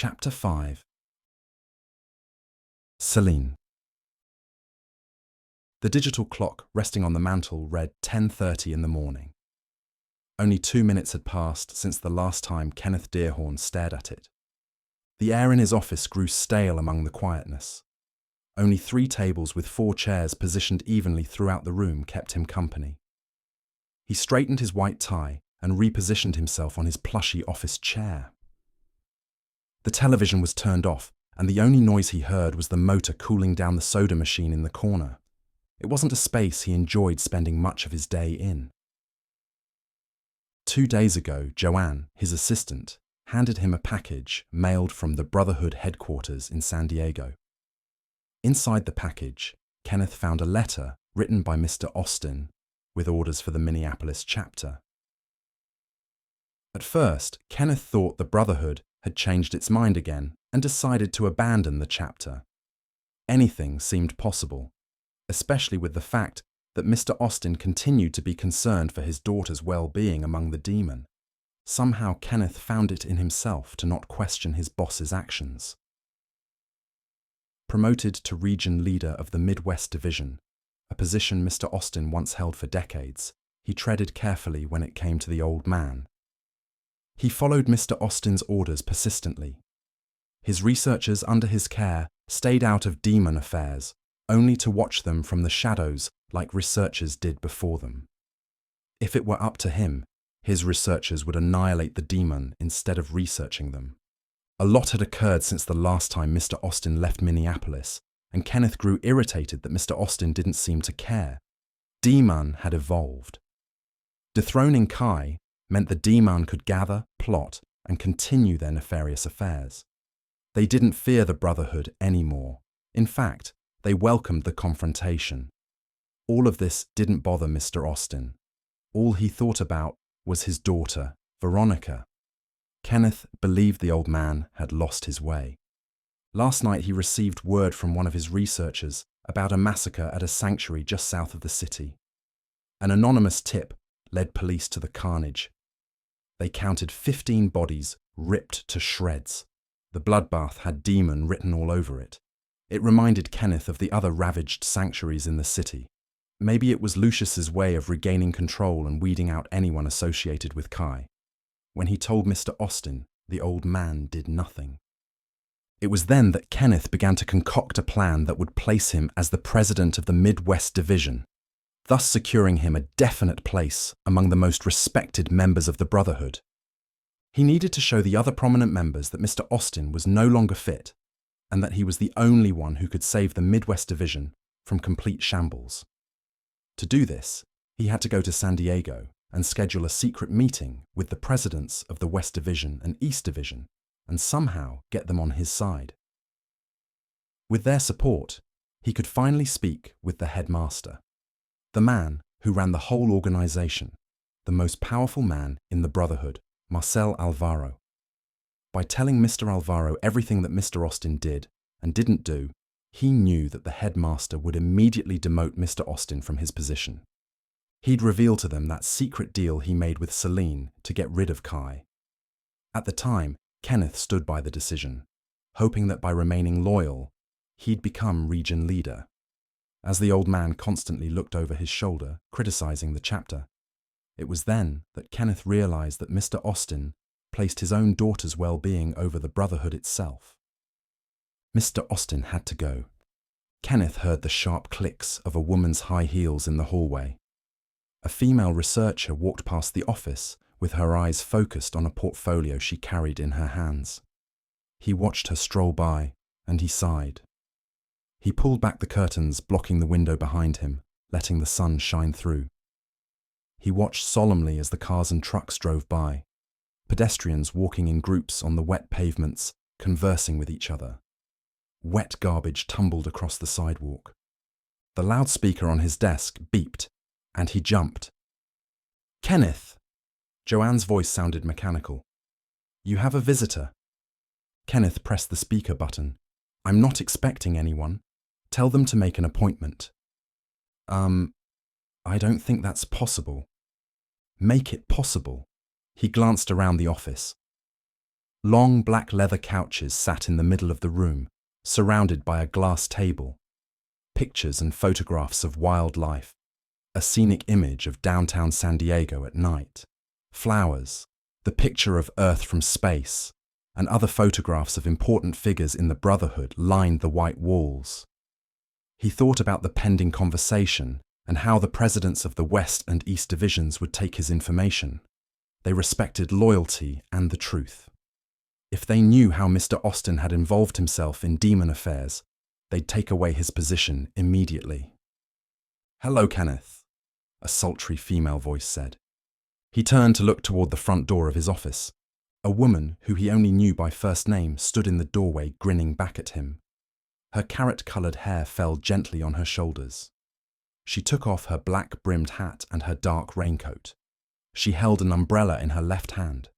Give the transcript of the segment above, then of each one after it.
Chapter 5. Celine. The digital clock resting on the mantel read 10:30 in the morning. Only 2 minutes had passed since the last time Kenneth Dearhorn stared at it. The air in his office grew stale among the quietness. Only 3 tables with 4 chairs positioned evenly throughout the room kept him company. He straightened his white tie and repositioned himself on his plushy office chair. The television was turned off, and the only noise he heard was the motor cooling down the soda machine in the corner. It wasn't a space he enjoyed spending much of his day in. 2 days ago, Joanne, his assistant, handed him a package mailed from the Brotherhood headquarters in San Diego. Inside the package, Kenneth found a letter written by Mr. Austin with orders for the Minneapolis chapter. At first, Kenneth thought the Brotherhood had changed its mind again and decided to abandon the chapter. Anything seemed possible, especially with the fact that Mr. Austin continued to be concerned for his daughter's well-being among the demon. Somehow Kenneth found it in himself to not question his boss's actions. Promoted to region leader of the Midwest Division, a position Mr. Austin once held for decades, he treaded carefully when it came to the old man. He followed Mr. Austin's orders persistently. His researchers under his care stayed out of demon affairs, only to watch them from the shadows like researchers did before them. If it were up to him, his researchers would annihilate the demon instead of researching them. A lot had occurred since the last time Mr. Austin left Minneapolis, and Kenneth grew irritated that Mr. Austin didn't seem to care. Deamhan had evolved. Dethroning Kai meant the Deamhan could gather, plot, and continue their nefarious affairs. They didn't fear the Brotherhood anymore. In fact, they welcomed the confrontation. All of this didn't bother Mr. Austin. All he thought about was his daughter, Veronica. Kenneth believed the old man had lost his way. Last night he received word from one of his researchers about a massacre at a sanctuary just south of the city. An anonymous tip led police to the carnage. They counted 15 bodies ripped to shreds. The bloodbath had demon written all over it. It reminded Kenneth of the other ravaged sanctuaries in the city. Maybe it was Lucius's way of regaining control and weeding out anyone associated with Kai. When he told Mr. Austin, the old man did nothing. It was then that Kenneth began to concoct a plan that would place him as the president of the Midwest Division, thus securing him a definite place among the most respected members of the Brotherhood. He needed to show the other prominent members that Mr. Austin was no longer fit, and that he was the only one who could save the Midwest Division from complete shambles. To do this, he had to go to San Diego and schedule a secret meeting with the presidents of the West Division and East Division, and somehow get them on his side. With their support, he could finally speak with the headmaster, the man who ran the whole organization, the most powerful man in the Brotherhood, Marcel Alvaro. By telling Mr. Alvaro everything that Mr. Austin did and didn't do, he knew that the headmaster would immediately demote Mr. Austin from his position. He'd reveal to them that secret deal he made with Celine to get rid of Kai. At the time, Kenneth stood by the decision, hoping that by remaining loyal, he'd become region leader. As the old man constantly looked over his shoulder, criticizing the chapter, it was then that Kenneth realized that Mr. Austin placed his own daughter's well-being over the Brotherhood itself. Mr. Austin had to go. Kenneth heard the sharp clicks of a woman's high heels in the hallway. A female researcher walked past the office with her eyes focused on a portfolio she carried in her hands. He watched her stroll by, and he sighed. He pulled back the curtains, blocking the window behind him, letting the sun shine through. He watched solemnly as the cars and trucks drove by, pedestrians walking in groups on the wet pavements, conversing with each other. Wet garbage tumbled across the sidewalk. The loudspeaker on his desk beeped, and he jumped. "Kenneth!" Joanne's voice sounded mechanical. "You have a visitor." Kenneth pressed the speaker button. "I'm not expecting anyone. Tell them to make an appointment." I don't think that's possible." "Make it possible." He glanced around the office. Long black leather couches sat in the middle of the room, surrounded by a glass table. Pictures and photographs of wildlife, a scenic image of downtown San Diego at night, flowers, the picture of Earth from space, and other photographs of important figures in the Brotherhood lined the white walls. He thought about the pending conversation and how the presidents of the West and East divisions would take his information. They respected loyalty and the truth. If they knew how Mr. Austin had involved himself in demon affairs, they'd take away his position immediately. "Hello, Kenneth," a sultry female voice said. He turned to look toward the front door of his office. A woman, who he only knew by first name, stood in the doorway grinning back at him. Her carrot-coloured hair fell gently on her shoulders. She took off her black-brimmed hat and her dark raincoat. She held an umbrella in her left hand,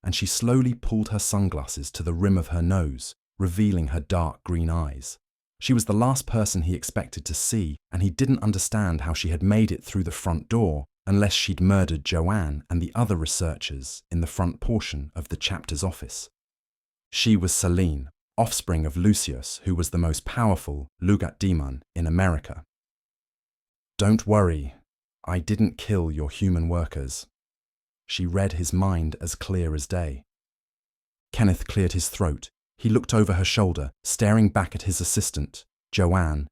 and she slowly pulled her sunglasses to the rim of her nose, revealing her dark green eyes. She was the last person he expected to see, and he didn't understand how she had made it through the front door unless she'd murdered Joanne and the other researchers in the front portion of the chapter's office. She was Selene, offspring of Lucius, who was the most powerful Lugat demon in America. "Don't worry, I didn't kill your human workers." She read his mind as clear as day. Kenneth cleared his throat. He looked over her shoulder, staring back at his assistant, Joanne,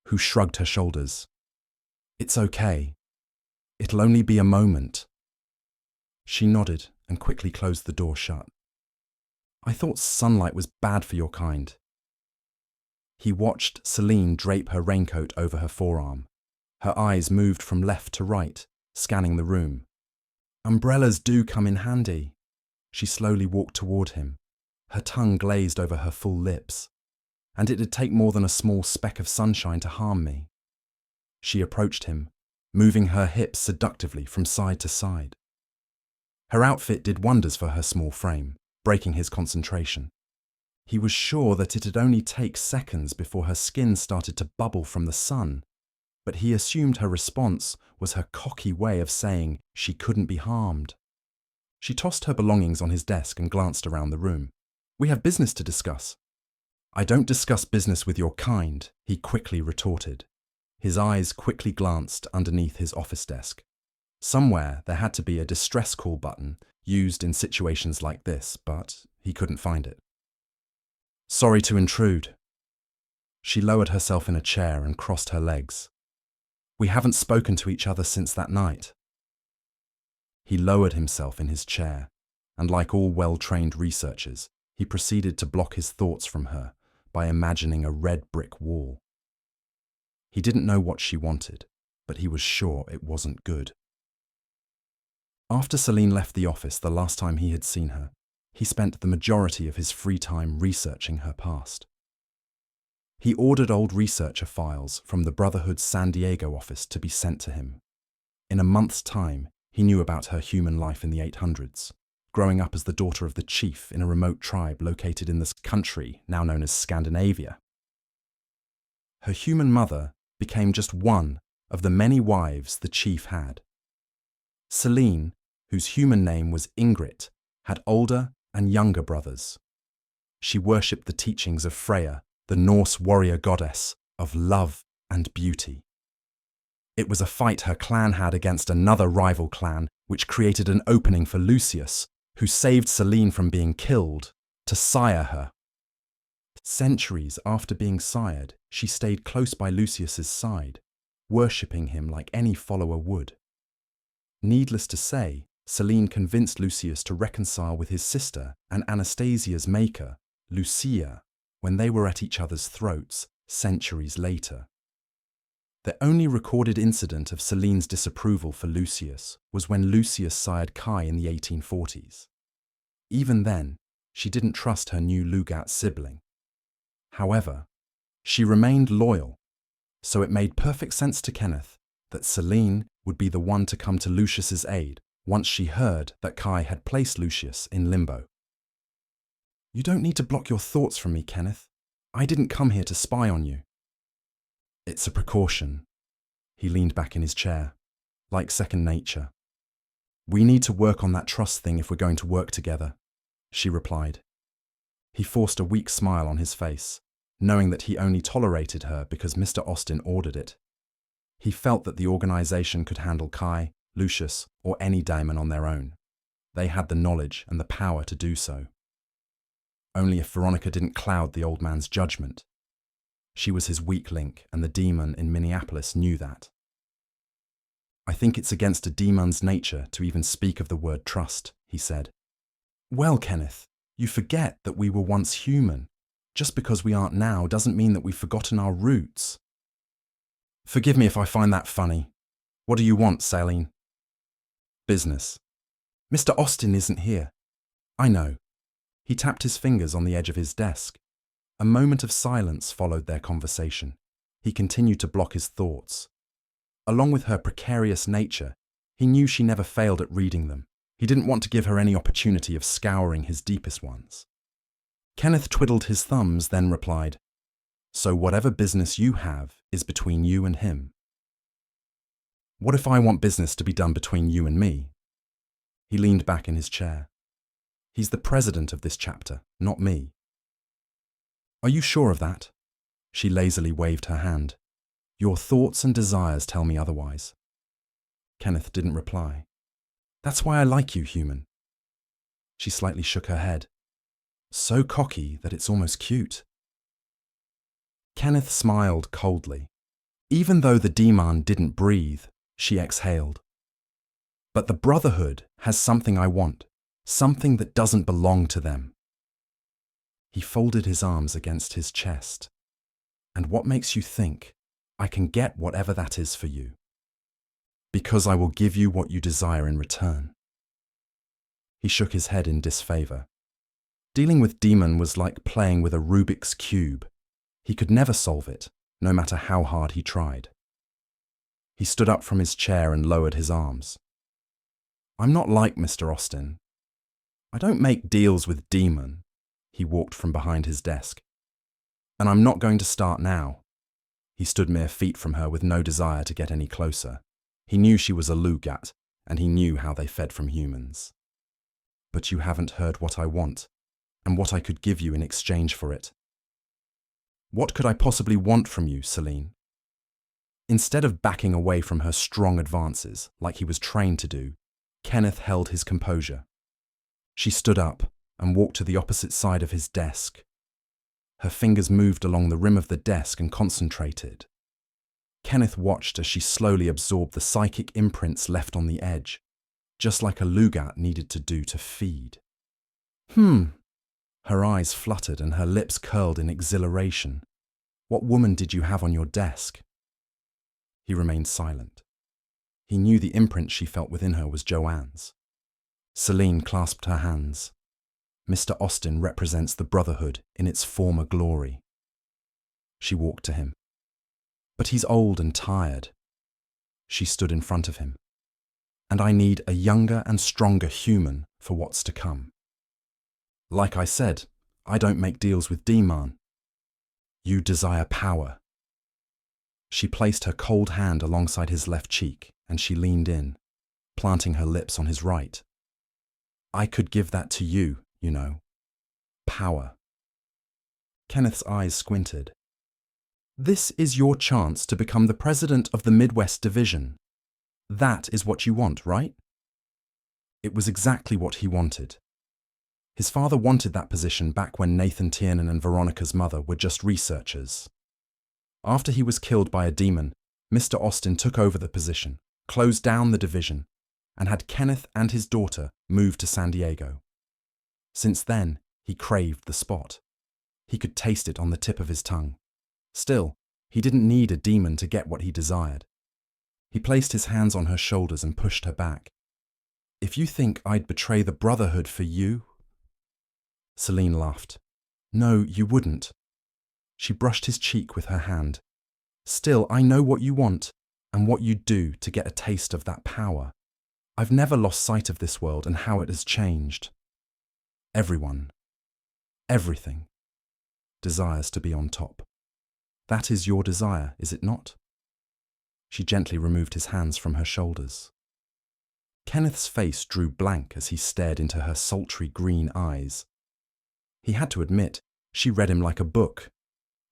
who shrugged her shoulders. "It's okay. It'll only be a moment." She nodded and quickly closed the door shut. "I thought sunlight was bad for your kind." He watched Selene drape her raincoat over her forearm. Her eyes moved from left to right, scanning the room. "Umbrellas do come in handy." She slowly walked toward him. Her tongue glazed over her full lips. "And it'd take more than a small speck of sunshine to harm me." She approached him, moving her hips seductively from side to side. Her outfit did wonders for her small frame, breaking his concentration. He was sure that it'd only take seconds before her skin started to bubble from the sun, but he assumed her response was her cocky way of saying she couldn't be harmed. She tossed her belongings on his desk and glanced around the room. "We have business to discuss." "I don't discuss business with your kind," he quickly retorted. His eyes quickly glanced underneath his office desk. Somewhere there had to be a distress call button used in situations like this, but he couldn't find it. "Sorry to intrude." She lowered herself in a chair and crossed her legs. "We haven't spoken to each other since that night." He lowered himself in his chair, and like all well-trained researchers, he proceeded to block his thoughts from her by imagining a red brick wall. He didn't know what she wanted, but he was sure it wasn't good. After Selene left the office the last time he had seen her, he spent the majority of his free time researching her past. He ordered old researcher files from the Brotherhood's San Diego office to be sent to him. In a month's time, he knew about her human life in the 800s, growing up as the daughter of the chief in a remote tribe located in this country now known as Scandinavia. Her human mother became just one of the many wives the chief had. Selene, whose human name was Ingrid, had older and younger brothers. She worshipped the teachings of Freya, the Norse warrior goddess of love and beauty. It was a fight her clan had against another rival clan, which created an opening for Lucius, who saved Selene from being killed, to sire her. Centuries after being sired, she stayed close by Lucius's side, worshipping him like any follower would. Needless to say, Selene convinced Lucius to reconcile with his sister and Anastasia's maker, Lucia, when they were at each other's throats centuries later. The only recorded incident of Selene's disapproval for Lucius was when Lucius sired Kai in the 1840s. Even then, she didn't trust her new Lugat sibling. However, she remained loyal, so it made perfect sense to Kenneth that Selene would be the one to come to Lucius's aid once she heard that Kai had placed Lucius in limbo. "You don't need to block your thoughts from me, Kenneth. I didn't come here to spy on you." "It's a precaution." He leaned back in his chair, like second nature. "We need to work on that trust thing if we're going to work together," she replied, He forced a weak smile on his face, knowing that he only tolerated her because Mr. Austin ordered it. He felt that the organization could handle Kai, Lucius, or any daemon on their own. They had the knowledge and the power to do so. Only if Veronica didn't cloud the old man's judgment. She was his weak link, and the demon in Minneapolis knew that. "I think it's against a demon's nature to even speak of the word trust," he said. "Well, Kenneth, you forget that we were once human. Just because we aren't now doesn't mean that we've forgotten our roots." "Forgive me if I find that funny. What do you want, Saline?" "Business." "Mr. Austin isn't here." "I know." He tapped his fingers on the edge of his desk. A moment of silence followed their conversation. He continued to block his thoughts. Along with her precarious nature, he knew she never failed at reading them. He didn't want to give her any opportunity of scouring his deepest ones. Kenneth twiddled his thumbs, then replied, "So whatever business you have is between you and him." "What if I want business to be done between you and me?" He leaned back in his chair. "He's the president of this chapter, not me." "Are you sure of that?" She lazily waved her hand. "Your thoughts and desires tell me otherwise." Kenneth didn't reply. "That's why I like you, human." She slightly shook her head. "So cocky that it's almost cute." Kenneth smiled coldly. Even though the Deamhan didn't breathe, she exhaled. "But the Brotherhood has something I want, something that doesn't belong to them." He folded his arms against his chest. "And what makes you think I can get whatever that is for you?" "Because I will give you what you desire in return." He shook his head in disfavor. Dealing with Deamhan was like playing with a Rubik's Cube. He could never solve it, no matter how hard he tried. He stood up from his chair and lowered his arms. "I'm not like Mr. Austin. I don't make deals with Deamhan." He walked from behind his desk. "And I'm not going to start now." He stood mere feet from her with no desire to get any closer. He knew she was a Lugat, and he knew how they fed from humans. "But you haven't heard what I want, and what I could give you in exchange for it." "What could I possibly want from you, Celine?" Instead of backing away from her strong advances, like he was trained to do, Kenneth held his composure. She stood up and walked to the opposite side of his desk. Her fingers moved along the rim of the desk and concentrated. Kenneth watched as she slowly absorbed the psychic imprints left on the edge, just like a Lugat needed to do to feed. Her eyes fluttered and her lips curled in exhilaration. "What woman did you have on your desk?" He remained silent. He knew the imprint she felt within her was Joanne's. Celine clasped her hands. "Mr. Austin represents the Brotherhood in its former glory." She walked to him. "But he's old and tired." She stood in front of him. "And I need a younger and stronger human for what's to come. Like I said, I don't make deals with Deamhan. You desire power." She placed her cold hand alongside his left cheek, and she leaned in, planting her lips on his right. "I could give that to you, you know. Power." Kenneth's eyes squinted. "This is your chance to become the president of the Midwest Division. That is what you want, right?" It was exactly what he wanted. His father wanted that position back when Nathan Tiernan and Veronica's mother were just researchers. After he was killed by a demon, Mr. Austin took over the position, closed down the division, and had Kenneth and his daughter move to San Diego. Since then, he craved the spot. He could taste it on the tip of his tongue. Still, he didn't need a demon to get what he desired. He placed his hands on her shoulders and pushed her back. "If you think I'd betray the Brotherhood for you?" Celine laughed. "No, you wouldn't." She brushed his cheek with her hand. "Still, I know what you want and what you'd do to get a taste of that power. I've never lost sight of this world and how it has changed. Everyone, everything, desires to be on top. That is your desire, is it not?" She gently removed his hands from her shoulders. Kenneth's face drew blank as he stared into her sultry green eyes. He had to admit, she read him like a book,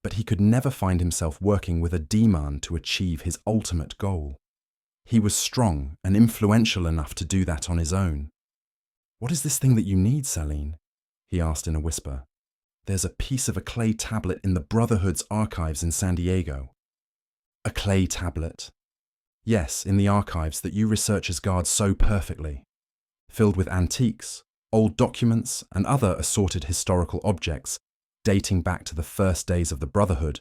but he could never find himself working with a Deamhan to achieve his ultimate goal. He was strong and influential enough to do that on his own. "What is this thing that you need, Saline?" he asked in a whisper. "There's a piece of a clay tablet in the Brotherhood's archives in San Diego." "A clay tablet?" "Yes, in the archives that you researchers guard so perfectly. Filled with antiques, old documents, and other assorted historical objects dating back to the first days of the Brotherhood,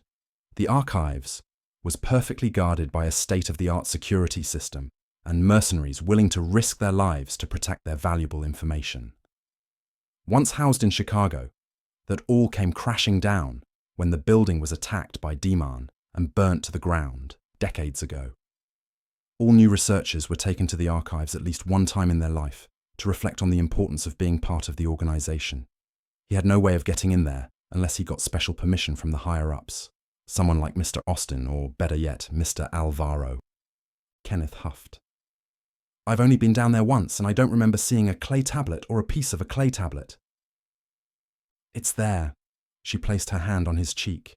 the archives was perfectly guarded by a state-of-the-art security system and mercenaries willing to risk their lives to protect their valuable information. Once housed in Chicago, that all came crashing down when the building was attacked by Deamhan and burnt to the ground decades ago. All new researchers were taken to the archives at least one time in their life to reflect on the importance of being part of the organization. He had no way of getting in there unless he got special permission from the higher-ups, someone like Mr. Austin, or better yet, Mr. Alvaro. Kenneth huffed. "I've only been down there once, and I don't remember seeing a clay tablet or a piece of a clay tablet." "It's there." She placed her hand on his cheek.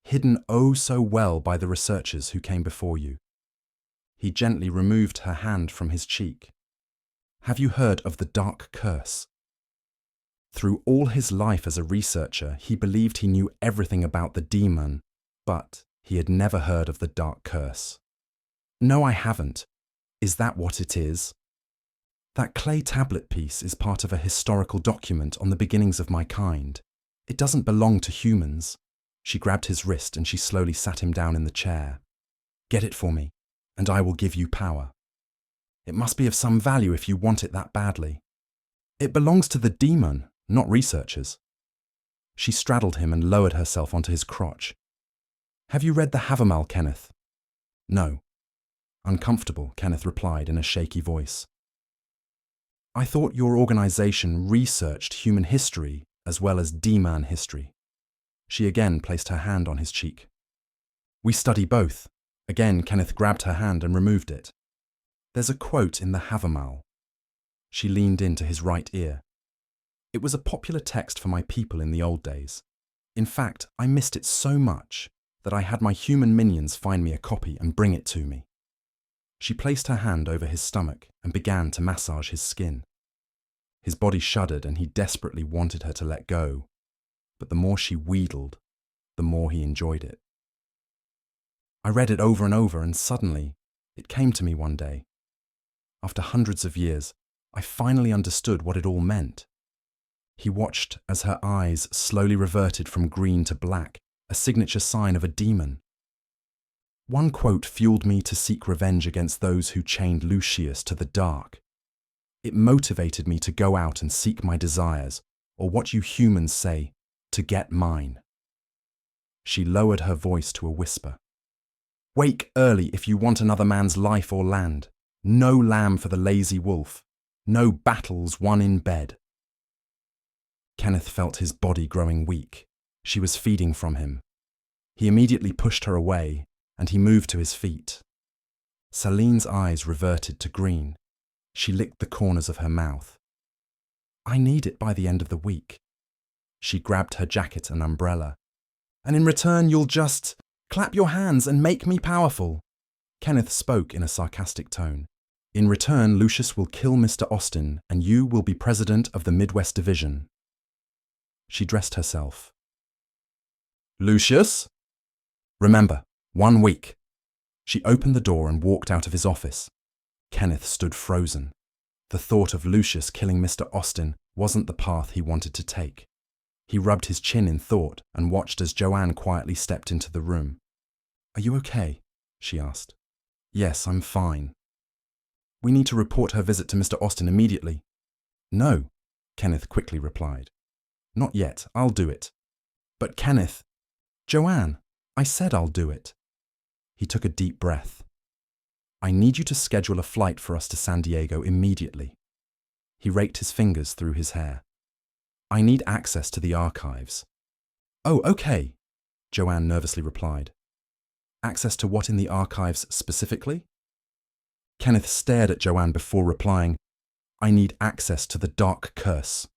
"Hidden oh so well by the researchers who came before you." He gently removed her hand from his cheek. "Have you heard of the Dark Curse?" Through all his life as a researcher, he believed he knew everything about the Deamhan, but he had never heard of the Dark Curse. "No, I haven't. Is that what it is?" "That clay tablet piece is part of a historical document on the beginnings of my kind. It doesn't belong to humans." She grabbed his wrist and she slowly sat him down in the chair. "Get it for me, and I will give you power. It must be of some value if you want it that badly. It belongs to the Deamhan, not researchers." She straddled him and lowered herself onto his crotch. "Have you read the Havamal, Kenneth?" "No." "Uncomfortable," Kenneth replied in a shaky voice. "I thought your organization researched human history as well as Deamhan history." She again placed her hand on his cheek. "We study both." Again, Kenneth grabbed her hand and removed it. "There's a quote in the Havamal." She leaned into his right ear. "It was a popular text for my people in the old days. In fact, I missed it so much that I had my human minions find me a copy and bring it to me." She placed her hand over his stomach and began to massage his skin. His body shuddered and he desperately wanted her to let go, but the more she wheedled, the more he enjoyed it. "I read it over and over, and suddenly, it came to me one day. After hundreds of years, I finally understood what it all meant." He watched as her eyes slowly reverted from green to black, a signature sign of a demon. "One quote fueled me to seek revenge against those who chained Lucius to the dark. It motivated me to go out and seek my desires, or what you humans say, to get mine." She lowered her voice to a whisper. "Wake early if you want another man's life or land. No lamb for the lazy wolf. No battles won in bed." Kenneth felt his body growing weak. She was feeding from him. He immediately pushed her away, and he moved to his feet. Saline's eyes reverted to green. She licked the corners of her mouth. "I need it by the end of the week." She grabbed her jacket and umbrella. "And in return, you'll just clap your hands and make me powerful." Kenneth spoke in a sarcastic tone. "In return, Lucius will kill Mr. Austin, and you will be president of the Midwest Division." She dressed herself. "Lucius?" "Remember, 1 week." She opened the door and walked out of his office. Kenneth stood frozen. The thought of Lucius killing Mr. Austin wasn't the path he wanted to take. He rubbed his chin in thought and watched as Joanne quietly stepped into the room. "Are you okay?" she asked. "Yes, I'm fine." "We need to report her visit to Mr. Austin immediately." "No," Kenneth quickly replied. "Not yet, I'll do it." "But Kenneth—" "Joanne, I said I'll do it." He took a deep breath. "I need you to schedule a flight for us to San Diego immediately." He raked his fingers through his hair. "I need access to the archives." "Oh, okay," Joanne nervously replied. "Access to what in the archives specifically?" Kenneth stared at Joanne before replying, "I need access to the Dark Curse."